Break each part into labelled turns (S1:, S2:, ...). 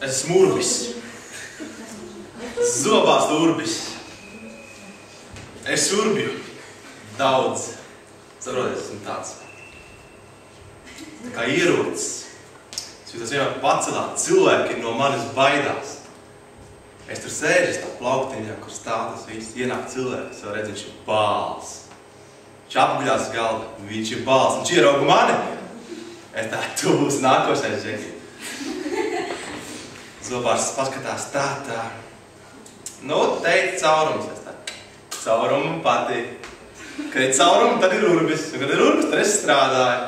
S1: Es esmu urbis. Zobās urbis. Es urbju. Daudz. Saprotiet, esmu tāds. Tā kā ierocis. Es jūtos vienmēr pacelāt. Cilvēki no manis baidās. Es tur sēžu tā plauktiņā, kur stāv tas viss. Ienāk cilvēki, es jau redzu, viņš ir bāls. Viņš apguļās uz galda. Viņš ir bāls. Viņš ierauga mani. Es tā, tu būsi nākošais, Džeki. Zobārs paskatās tā. Nu, teica caurums. Es tā, caurumu patīk. Kad ir caurumi, tad ir urbis. Un kad ir urbis, tad es strādāju.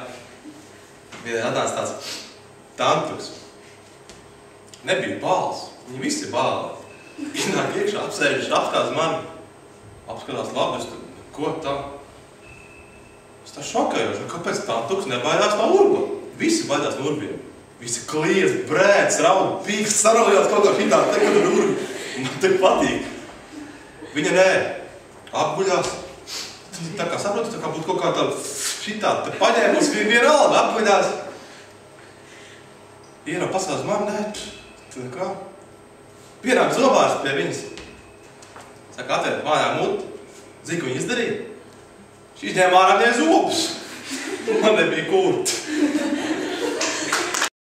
S1: Vienā atnāca tāds tantuks. Nebija bāls. Viņi visi ir bāli. Ienāk iekšā, apsēžas, apskatās mani. Apskatās labi, es tur, ko tā? Es tā šokējoši. Kāpēc tantuks nebaidās no urba? Visi baidās no urbiem. Visi kliedz, brēc, raud, pīkst, sarojās kaut kā šitā, te, kad ir urbi. Man te patīk. Viņa nē, apguļās. Tā kā saprotu, tā kā būtu kaut kā tāda šitā, te paņēmus vienalga, apguļās. Ienāk paskatās mani, nē, tā kā. Pienāk zobārs pie viņas. Saka, atvērt mājā muti. Zini, ko viņa izdarīja? Šī izņēma ārā viņai zobus. Man nebija kurti.